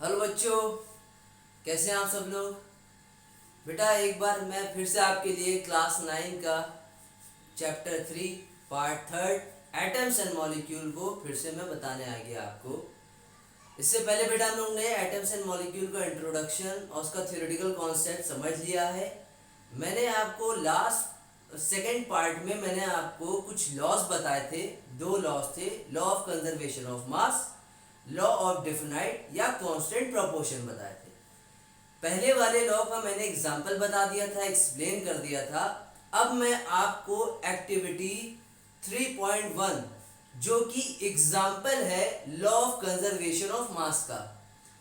Hello बच्चों, कैसे हैं आप सब लोग। बेटा एक बार मैं फिर से आपके लिए क्लास 9 का chapter 3 part third atoms and molecule को फिर से मैं बताने आ गया आपको। इससे पहले बेटा हम लोग ने एटम्स एंड मॉलिक्यूल का इंट्रोडक्शन और उसका थ्योरेटिकल कॉन्सेप्ट समझ लिया है। मैंने आपको लास्ट सेकेंड पार्ट में मैंने आपको कुछ लॉज बताए थे। दो लॉज थे, law of conservation of mass, law of definite या कांस्टेंट प्रोपोर्शन बताए थे। पहले वाले लॉ का मैंने एग्जाम्पल बता दिया था, एक्सप्लेन कर दिया था। अब मैं आपको एक्टिविटी 3.1 जो कि एग्जाम्पल है law of conservation of mass का,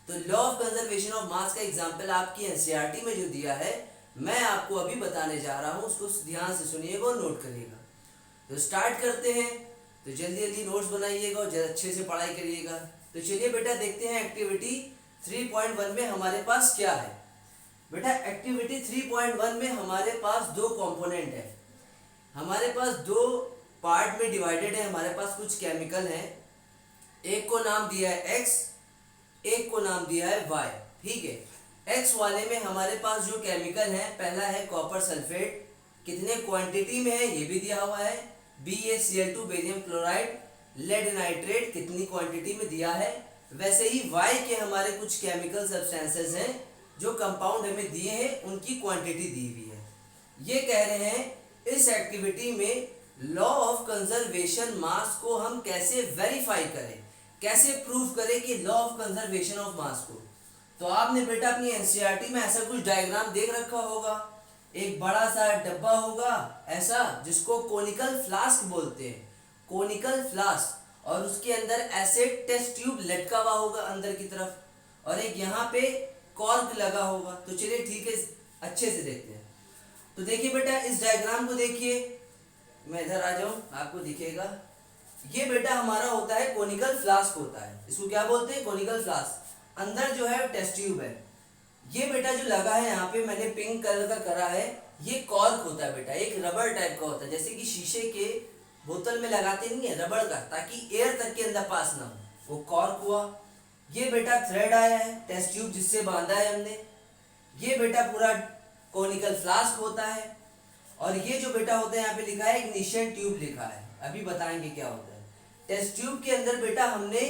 तो law of conservation of mass का एग्जाम्पल आपकी एनसीईआरटी में जो दिया है मैं आपको अभी बताने जा रहा हूँ, उसको ध्यान से सुनिएगा और नोट करिएगा। तो स्टार्ट करते हैं। तो जल्दी जल्दी नोट्स बनाइएगा और अच्छे से पढ़ाई करिएगा। तो चलिए बेटा देखते हैं एक्टिविटी 3.1 में हमारे पास क्या है। बेटा एक्टिविटी 3.1 में हमारे पास दो कंपोनेंट है, हमारे पास दो पार्ट में डिवाइडेड है। हमारे पास कुछ केमिकल हैं, एक को नाम दिया है एक्स, एक को नाम दिया है वाई। ठीक है, एक्स वाले में हमारे पास जो केमिकल है, पहला है कॉपर सल्फेट, कितने क्वांटिटी में है ये भी दिया हुआ है। BaCl2 barium chloride, lead nitrate कितनी क्वांटिटी में दिया है। वैसे ही वाई के हमारे कुछ केमिकल सब्सटेंसेस हैं जो कंपाउंड हमें दिए हैं, उनकी क्वांटिटी दी हुई है। ये कह रहे हैं इस एक्टिविटी में लॉ ऑफ कंजर्वेशन मास को हम कैसे वेरीफाई करें, कैसे प्रूव करें कि law of conservation of mass को। तो आपने बेटा अपनी एनसीईआरटी में ऐसा कुछ डायग्राम देख रखा होगा, एक बड़ा सा डब्बा होगा ऐसा जिसको कोनिकल फ्लास्क बोलते हैं, कोनिकल फ्लास्क, और उसके अंदर एसिड टेस्ट ट्यूब लटका हुआ होगा अंदर की तरफ, और एक यहाँ पे कॉर्क लगा होगा। तो चलिए ठीक है, अच्छे से देखते हैं। तो देखिए बेटा इस डायग्राम को देखिए, मैं इधर आ जाऊं आपको दिखेगा। ये बेटा हमारा होता है कोनिकल फ्लास्क होता है, इसको क्या बोलते हैं, कोनिकल फ्लास्क। अंदर जो है टेस्ट ट्यूब है। ये बेटा जो लगा है यहाँ पे मैंने पिंक कलर का करा है, ये कॉर्क होता है बेटा, एक रबर टाइप का होता है, जैसे कि शीशे के बोतल में लगाते नहीं है रबड़ का, ताकि एयर तक के अंदर पास ना हो, वो कॉर्क हुआ। ये बेटा थ्रेड आया है, टेस्ट ट्यूब जिससे बांधा है हमने। ये बेटा पूरा कोनिकल फ्लास्क होता है। और ये जो बेटा होता है यहाँ पे लिखा है इग्निशन ट्यूब लिखा है, अभी बताएंगे क्या होता है। टेस्ट ट्यूब के अंदर बेटा हमने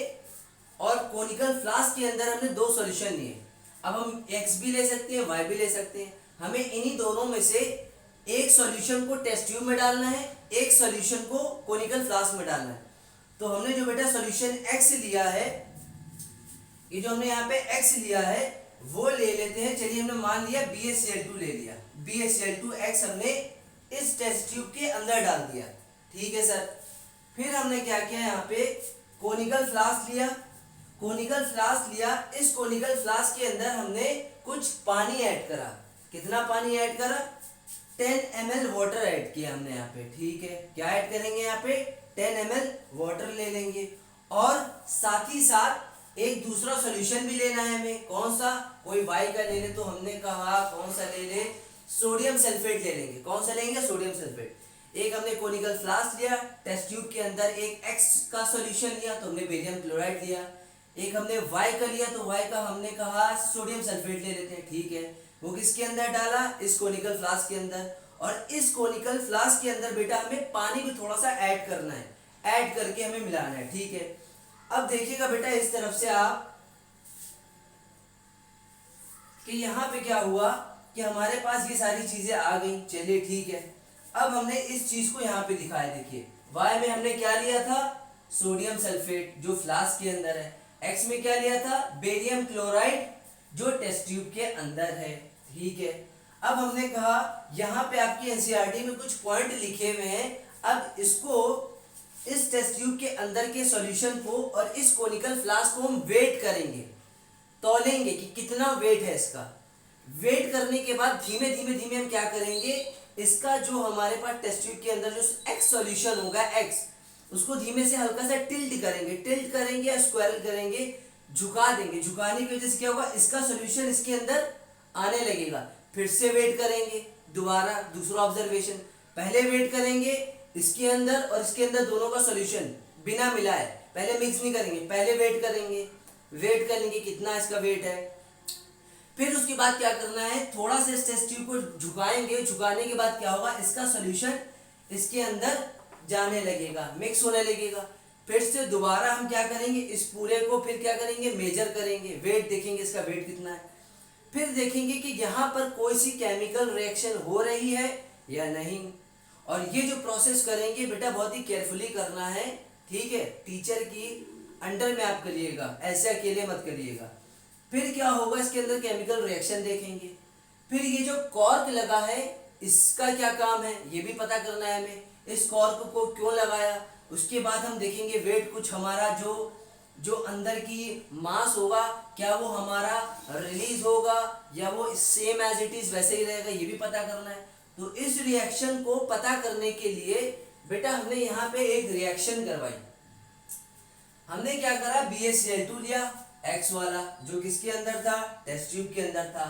और कोनिकल फ्लास्क के अंदर हमने दो सॉल्यूशन लिए। अब हम एक्स भी ले सकते हैं, वाई भी ले सकते हैं। हमें इन्हीं दोनों में से एक सॉल्यूशन को टेस्ट ट्यूब में डालना है, एक सॉल्यूशन को कोनिकल फ्लास्क में डालना है। तो हमने जो बेटा सॉल्यूशन एक्स लिया है, ये जो हमने यहाँ पे एक्स लिया है वो ले लेते हैं। चलिए हमने मान लिया BaCl2 ले लिया, BaCl2x हमने इस टेस्ट ट्यूब के अंदर डाल दिया। ठीक है सर। फिर हमने क्या किया, यहाँ पे कोनिकल फ्लास्क लिया, कोनिकल फ्लास्क लिया, इस कोनिकल फ्लास्क के अंदर हमने कुछ पानी ऐड करा। कितना पानी ऐड करा, 10 ml वाटर ऐड किया हमने यहाँ पे। ठीक है, क्या ऐड करेंगे यहाँ पे, 10 ml वाटर ले लेंगे। और साथ ही साथ एक दूसरा सॉल्यूशन भी लेना है हमें, कौन सा, कोई वाई का ले ले, तो हमने कहा कौन सा ले ले, सोडियम सल्फेट ले लेंगे। कौन सा लेंगे, सोडियम सल्फेट। एक हमने कोनिकल फ्लास्क लिया, टेस्ट ट्यूब के अंदर एक एक्स का सॉल्यूशन लिया तो हमने बेरियम क्लोराइड लिया। एक हमने वाई का लिया तो वाई का हमने कहा सोडियम सल्फेट ले लेते हैं। ठीक है, वो किसके अंदर डाला, इस कोनिकल फ्लास्क के अंदर। और इस कोनिकल फ्लास्क के अंदर बेटा हमें पानी भी थोड़ा सा ऐड करना है, ऐड करके हमें मिलाना है। ठीक है, अब देखिएगा बेटा इस तरफ से आप कि यहाँ पे क्या हुआ कि हमारे पास ये सारी चीजें आ गई। चलिए ठीक है, अब हमने इस चीज को यहाँ पे दिखाया। देखिए वाई में हमने क्या लिया था, सोडियम सल्फेट जो फ्लास्क के अंदर है। एक्स में क्या लिया था, बेरियम क्लोराइड जो टेस्ट ट्यूब के अंदर है। ठीक है, अब हमने कहा यहाँ पे आपकी एनसीईआरटी में कुछ पॉइंट लिखे हुए हैं। अब इसको, इस टेस्ट ट्यूब के अंदर के सॉल्यूशन को और इस कोनिकल फ्लास्क को हम वेट करेंगे, तौलेंगे कि कितना वेट है इसका। वेट करने के बाद धीमे धीमे धीमे हम क्या करेंगे, इसका जो हमारे पास टेस्ट ट्यूब के अंदर जो एक्स सॉल्यूशन होगा एक्स, उसको धीमे से हल्का सा टिल्ट करेंगे, टिल्ट करेंगे या स्क्वायर करेंगे, झुका देंगे। झुकाने की वजह से क्या होगा, इसका सॉल्यूशन इसके अंदर आने लगेगा। फिर से वेट करेंगे, दोबारा दूसरा ऑब्जर्वेशन, पहले वेट करेंगे इसके अंदर और इसके अंदर दोनों का सॉल्यूशन बिना मिलाए, पहले मिक्स नहीं करेंगे, पहले वेट करेंगे, वेट कर लेंगे कितना इसका वेट है। फिर उसके बाद क्या करना है, थोड़ा सा इस टेस्ट ट्यूब को झुकाएंगे, झुकाने के बाद क्या होगा, इसका सॉल्यूशन इसके अंदर जाने लगेगा, मिक्स होने लगेगा। फिर से दोबारा हम क्या करेंगे, इस पूरे को फिर क्या करेंगे, मेजर करेंगे, वेट देखेंगे इसका वेट कितना है। फिर देखेंगे कि यहाँ पर कोई सी केमिकल रिएक्शन हो रही है या नहीं। और ये जो प्रोसेस करेंगे बेटा बहुत ही केयरफुली करना है, ठीक है, टीचर की अंडर में आप करिएगा, ऐसे अकेले मत करिएगा। फिर क्या होगा, इसके अंदर केमिकल रिएक्शन देखेंगे। फिर ये जो कॉर्क लगा है इसका क्या काम है ये भी पता करना है हमें, इस कॉर्क को क्यों लगाया। उसके बाद हम देखेंगे वेट कुछ हमारा जो जो अंदर की मास होगा क्या वो हमारा रिलीज होगा या वो सेम एज इट इज वैसे ही रहेगा, ये भी पता करना है। तो इस रिएक्शन को पता करने के लिए बेटा हमने यहाँ पे एक रिएक्शन करवाई। हमने क्या करा, BaCl2 लिया X वाला जो किसके अंदर था, टेस्ट ट्यूब के अंदर था।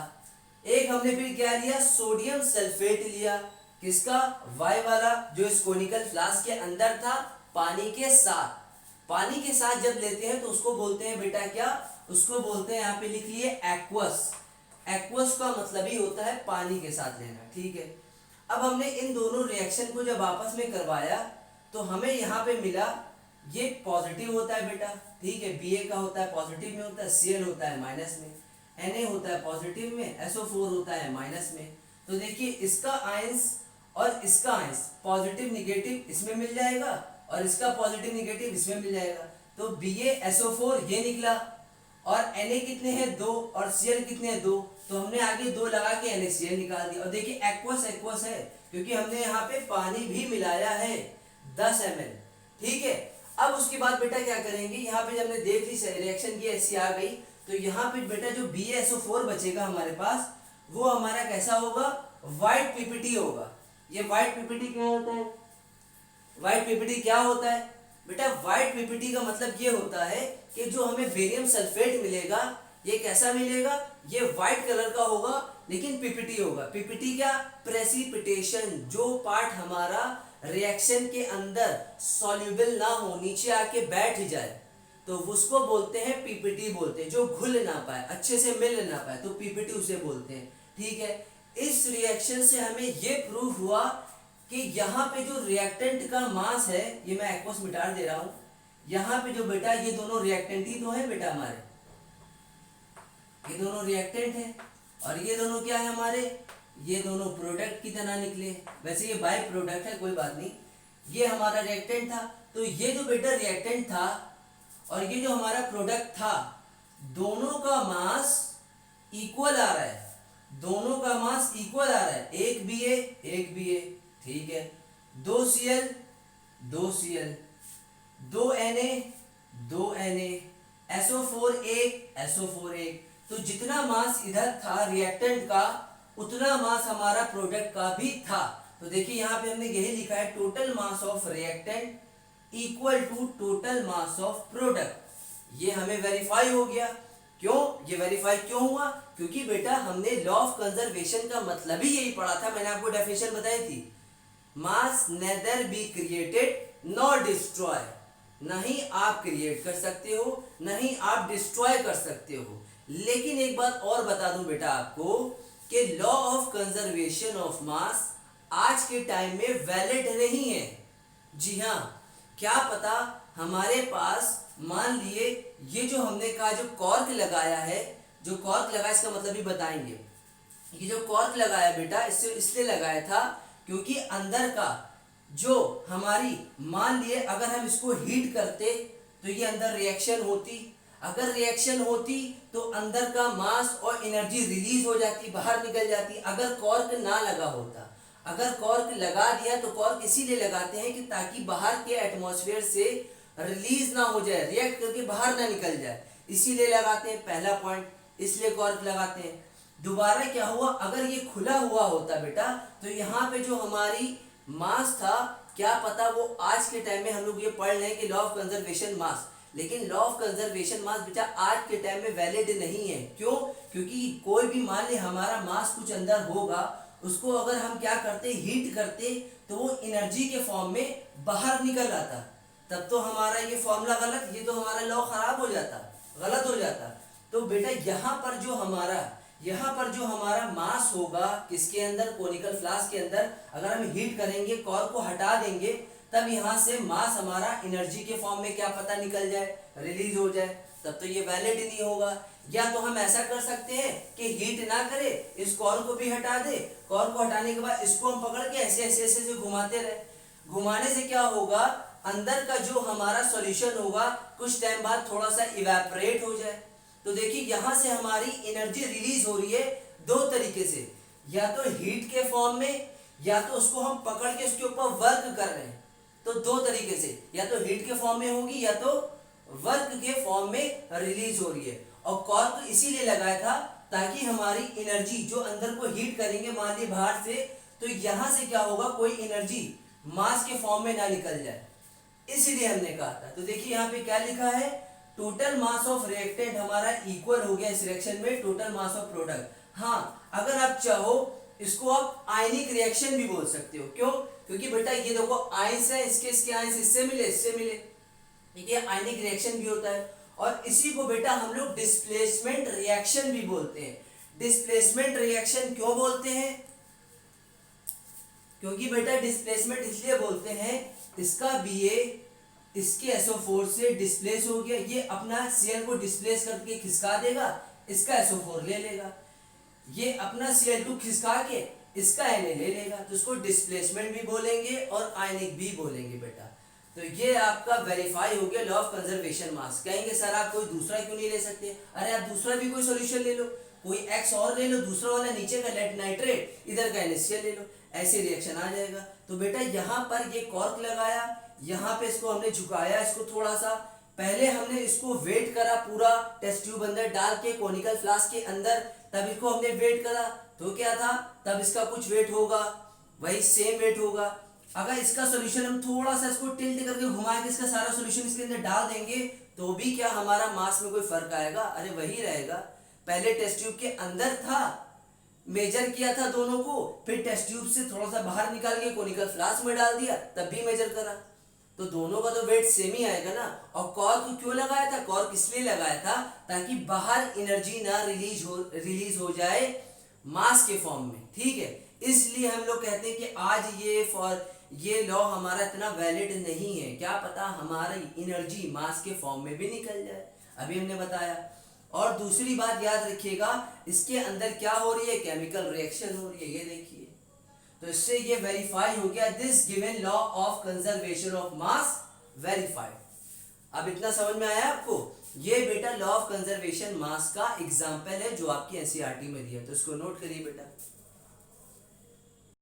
एक हमने फिर क्या लिया, सोडियम सल्फेट लिया, किसका, Y वाला जो इस कोनिकल फ्लास्क के अंदर था पानी के साथ। पानी के साथ जब लेते हैं तो उसको बोलते हैं बेटा क्या, उसको बोलते हैं, यहाँ पे लिख लिए एक्वस। एक्वस का मतलब ही होता है पानी के साथ लेना, ठीक है। अब हमने इन दोनों रिएक्शन को जब आपस में करवाया तो हमें यहाँ पे मिला, ये पॉजिटिव होता है बेटा, ठीक है, Ba का होता है पॉजिटिव में होता है, Cl होता है माइनस में, Na होता है पॉजिटिव में, SO4 होता है माइनस में। तो देखिए इसका आयंस और इसका आयंस पॉजिटिव निगेटिव इसमें मिल जाएगा और इसका पॉजिटिव निगेटिव इसमें मिल जाएगा। तो BaSO4 ये निकला और Na कितने हैं 2 और Cl कितने हैं 2, तो हमने आगे 2 लगा के NaCl निकाल दिया। और देखिए एक्वस एक्वस है क्योंकि हमने यहाँ पे पानी भी मिलाया है 10 ml, ठीक है। अब उसके बाद बेटा क्या करेंगे, यहाँ पे जब हमने देख ली रिएक्शन की ऐसी आ गई तो यहाँ पे बेटा जो BaSO4 बचेगा हमारे पास वो हमारा कैसा होगा, व्हाइट पीपीटी होगा। ये व्हाइट पीपीटी क्या होता है, व्हाइट पीपीटी क्या होता है बेटा, व्हाइट पीपीटी का मतलब ये होता है कि जो हमें बेरियम सल्फेट मिलेगा ये कैसा मिलेगा, ये व्हाइट कलर का होगा लेकिन पीपीटी होगा। पीपीटी क्या, प्रेसिपिटेशन, जो पार्ट हमारा रिएक्शन के अंदर सॉल्युबल ना हो, नीचे आके बैठ जाए तो उसको बोलते हैं पीपीटी बोलते हैं, जो घुल ना पाए, अच्छे से मिल ना पाए तो पीपीटी उसे बोलते हैं, ठीक है। इस रिएक्शन से हमें ये प्रूव हुआ कि यहाँ पे जो रिएक्टेंट का मास है, ये मैं एक्वस मिटा दे रहा हूं, यहाँ पे जो बेटा ये दोनों रिएक्टेंट ही तो है बेटा हमारे, ये दोनों रिएक्टेंट है और ये दोनों क्या है हमारे, ये दोनों प्रोडक्ट की तरह निकले। वैसे ये बाय प्रोडक्ट है, कोई बात नहीं, ये हमारा रिएक्टेंट था। तो ये जो बेटा रिएक्टेंट था और ये जो हमारा प्रोडक्ट था, दोनों का मास इक्वल आ रहा है, दोनों का मास इक्वल आ रहा है, एक Ba, ठीक है, 2 Cl 2 Cl, 2 Na, SO4 1, तो जितना मास इधर था रिएक्टेंट का उतना मास हमारा प्रोडक्ट का भी था। तो देखिए यहाँ पे हमने यही लिखा है, total mass of reactant equal to total mass of product. ये हमें वेरीफाई हो गया। क्यों ये वेरीफाई क्यों हुआ, क्योंकि बेटा हमने लॉ ऑफ कंजर्वेशन का मतलब ही यही पढ़ा था, मैंने आपको डेफिनेशन बताई थी, mass neither be created nor destroy, नहीं आप क्रिएट कर सकते हो नहीं आप डिस्ट्रॉय कर सकते हो। लेकिन एक बात और बता दूं बेटा आपको कि law of conservation of mass आज के टाइम में वैलिड नहीं है। जी हाँ, क्या पता हमारे पास मान लिए ये जो हमने कहा जो कॉर्क लगाया है, जो कॉर्क लगाया इसका मतलब भी बताएंगे। ये जो कॉर्क लगाया बेटा इससे इसलिए लगाया था क्योंकि अंदर का जो हमारी, मान लिए अगर हम इसको हीट करते तो ये अंदर रिएक्शन होती, अगर रिएक्शन होती तो अंदर का मास और एनर्जी रिलीज हो जाती, बाहर निकल जाती। अगर कॉर्क ना लगा होता, अगर कॉर्क लगा दिया तो कॉर्क इसीलिए लगाते हैं कि ताकि बाहर के एटमॉस्फेयर से रिलीज ना हो जाए, रिएक्ट करके बाहर ना निकल जाए, इसीलिए लगाते हैं, पहला पॉइंट, इसलिए कॉर्क लगाते हैं। दोबारा क्या हुआ, अगर ये खुला हुआ होता बेटा तो यहाँ पे जो हमारी मास था, क्या पता वो आज के टाइम में हम लोग ये पढ़ रहे हैं कि लॉ ऑफ कंजर्वेशन मास, लेकिन लॉ ऑफ कंजर्वेशन मास बेटा आज के टाइम में वैलिड नहीं है। क्यों, क्योंकि कोई भी मान ले हमारा मास कुछ अंदर होगा, उसको अगर हम क्या करते, हीट करते तो वो एनर्जी के फॉर्म में बाहर निकल आता, तब तो हमारा ये फॉर्मूला गलत, ये तो हमारा लॉ खराब हो जाता। गलत हो जाता। तो बेटा यहाँ पर जो हमारा मास होगा किसके अंदर, कोनिकल फ्लास्क के अंदर, अगर हम हीट करेंगे, कॉर्क को हटा देंगे, तब यहाँ से मास हमारा एनर्जी के फॉर्म में क्या पता निकल जाए, रिलीज हो जाए, तब तो ये वैलिड ही नहीं होगा। या तो हम ऐसा कर सकते हैं कि हीट ना करे, इस कॉर्क को भी हटा दे, कॉर्क को हटाने के बाद इसको हम पकड़ के ऐसे ऐसे ऐसे घुमाते रहे। घुमाने से क्या होगा, अंदर का जो हमारा सॉल्यूशन होगा कुछ टाइम बाद थोड़ा सा इवेपोरेट हो जाए। तो देखिए यहां से हमारी एनर्जी रिलीज हो रही है दो तरीके से, या तो हीट के फॉर्म में, या तो उसको हम पकड़ के उसके ऊपर वर्क कर रहे हैं। तो दो तरीके से, या तो हीट के फॉर्म में होगी या तो वर्क के फॉर्म में रिलीज हो रही है। और कॉर्क इसीलिए लगाया था ताकि हमारी एनर्जी जो अंदर को हीट करेंगे, मान ली बाहर से, तो यहां से क्या होगा, कोई एनर्जी मास के फॉर्म में ना निकल जाए, इसीलिए हमने कहा था। तो देखिए यहाँ पे क्या लिखा है, टोटल मास ऑफ रिएक्टेंट हमारा इक्वल हो गया इस रिएक्शन में टोटल मास ऑफ प्रोडक्ट। हाँ, अगर आप चाहो इसको आप आयनिक रिएक्शन भी बोल सकते हो। क्यों? क्योंकि बेटा ये देखो आयंस है, इसके आयंस इससे मिले, ठीक है, आयनिक रिएक्शन भी होता है। और इसी को बेटा हम लोग डिस्प्लेसमेंट रिएक्शन भी बोलते हैं। डिस्प्लेसमेंट रिएक्शन क्यों बोलते हैं? क्योंकि बेटा डिस्प्लेसमेंट इसलिए बोलते हैं, इसका Ba इसके SO4 से डिस्प्लेस हो गया, ये अपना Cl को डिस्प्लेस करके खिसका देगा, इसका SO4 ले लेगा, ये अपना Cl2 खिसका के इसका Na ले लेगा। तो इसको डिस्प्लेसमेंट भी बोलेंगे और आयनिक भी बोलेंगे बेटा। तो ये आपका वेरीफाई हो गया लॉ ऑफ कंजर्वेशन मास। कहेंगे सर आप कोई दूसरा क्यों नहीं ले सकते? अरे आप दूसरा भी कोई सॉल्यूशन ले लो, कोई X और ले लो, दूसरा वाला नीचे का लेड नाइट्रेट, इधर का NaCl ले लो, ऐसे रिएक्शन आ जाएगा। तो बेटा यहाँ पर ये कॉर्क लगाया, यहाँ पे इसको हमने झुकाया, इसको थोड़ा सा, पहले हमने इसको वेट करा, पूरा टेस्ट ट्यूब अंदर डाल के कोनिकल फ्लास्क के अंदर, तब इसको हमने वेट करा, तो क्या था, तब इसका कुछ वेट होगा, वही सेम वेट होगा। अगर इसका सॉल्यूशन हम थोड़ा सा इसको टिल्ट करके घुमा के इसका सारा सॉल्यूशन इसके अंदर डाल देंगे, तो भी क्या हमारा मास में कोई फर्क आएगा? अरे वही रहेगा। पहले टेस्ट ट्यूब के अंदर था, मेजर किया था दोनों को, फिर टेस्ट ट्यूब से थोड़ा सा बाहर निकाल के कोनिकल फ्लास्क में डाल दिया, तब भी मेजर करा, तो दोनों का तो वेट सेम ही आएगा ना। और कॉर्क क्यों लगाया था? कॉर्क इसलिए लगाया था ताकि बाहर एनर्जी ना रिलीज हो जाए मास के फॉर्म में, ठीक है। इसलिए हम लोग कहते हैं कि आज ये लॉ हमारा इतना वैलिड नहीं है, क्या पता हमारी एनर्जी मास के फॉर्म में भी निकल जाए, अभी हमने बताया। और दूसरी बात याद रखिएगा, इसके अंदर क्या हो रही है, केमिकल रिएक्शन हो रही है, ये देखिए। तो इससे ये वेरीफाई हो गया, this given law of conservation of mass verified. अब इतना समझ में आया आपको? ये बेटा लॉ ऑफ कंजर्वेशन मास का एग्जांपल है जो आपकी एनसीईआरटी में दिया, तो इसको नोट करिए बेटा।